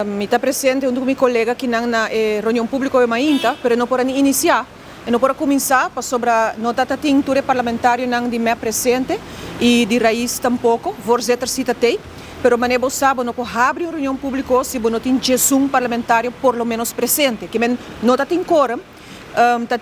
Está presente junto com meu colega que na reunião pública mainta, mas não para iniciar, não para começar, para sobre nota da tintura parlamentar não de me presente e de raiz tampouco, voorzitter cita tem, pero maneiro sabe não pode abrir uma reunião pública se não tem jejum parlamentar por lo menos presente, que men nota tem quórum,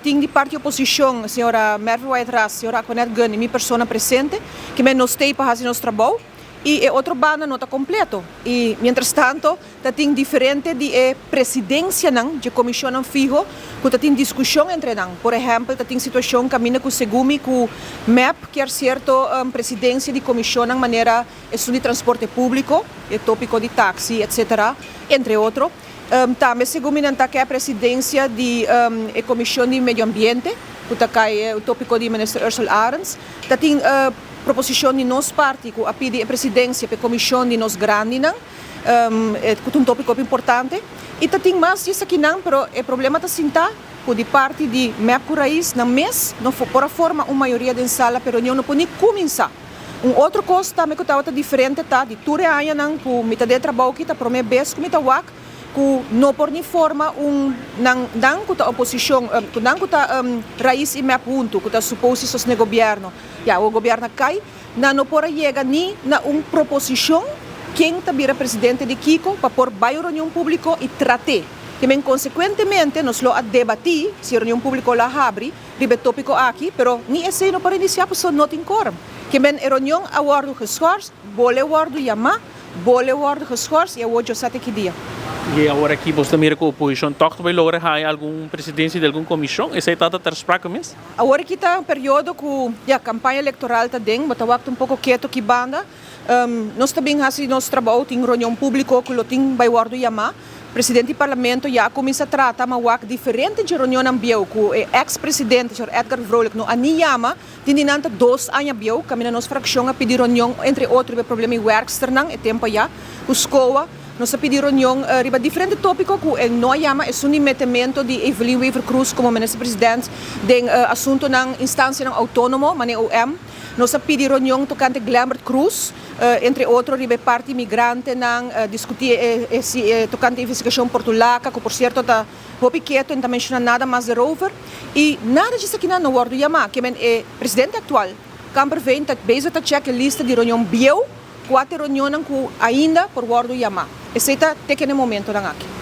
tem de parte oposição, a senhora Merve White-Ras, a senhora Aquanet Gunn, minha pessoa presente, que men nos tem para fazer nosso trabalho. E outro banda não está completo. E, mientras tanto, tem diferente de presidência de comissão fijo, que tem discussão entre não. Por exemplo, tem situação que caminha com o Segumi, com o MEP, que é certo presidência de comissão de maneira de transporte público, tópico de táxi, etc., entre outros. Também Segumi não está que a presidência de comissão de meio ambiente, que é o tópico de ministro Ursula Arens. Tem proposição de nós parte, que a pedir a presidência para a comissão de nós grande, é um tópico importante. E tem mais isso aqui não, mas o problema está sentar de parte de MEP Raiz na mês, não for por forma uma maioria da sala, mas não pode começar. Outra coisa também que está diferente tá de tudo aí não, que me de trabalho que está para mim vez que me está wak, que não por nem forma não que a oposição, que não que a raiz e MEP junto, que está suposto sostener o governo. O governo cai, não pode chegar nem na uma proposição quem está vira presidente de Kiko para pôr a reunião pública e tratar. Que, consequentemente, nós lo a debatir se a reunião pública lá abre, ribe tópico aqui, mas nem esse não para iniciar, porque não tem quórum. Que, a reunião a guardo geschoors, bole guardo chamar, bole guardo geschoors e a hoje sete que dia. E agora aqui você mira com a oposição, toca vai lograr alguma presidência de alguma comissão? Essa é a ter sprake mesmo? Agora aqui está um período que a campanha eleitoral está dentro, mas um pouco quieto que banda. Nós também fazemos nosso trabalho em reunião pública, que tem vai guardo chamar. O presidente do parlamento já começa a tratar uma diferente de reunião ambiente, que o ex-presidente, o Sr. Edgar Vrolijk, não chama, tem nanta 2 anos ambiente, caminha nossa fração a pedir reunião, entre outros, problema de werkster, é tempo já, o SCOA. Nós pedimos reunião sobre diferente tópico que não chama é o metimento de Evelyn Weaver Cruz como ministro-presidente de assunto na instância autônoma, mané OM. Nós pedimos reunião tocante Glambert Cruz, entre outros, sobre parte imigrante na discutir tocante investigação portulaca, que por certo está quieto, não menciona nada mais de rover. E nada disso aqui não guardo chamar, que é presidente atual. Camper vem, está bezig a checar a lista de reunião bio, 4 reuniões que ainda por guardo chamar. Esse é o momento aqui.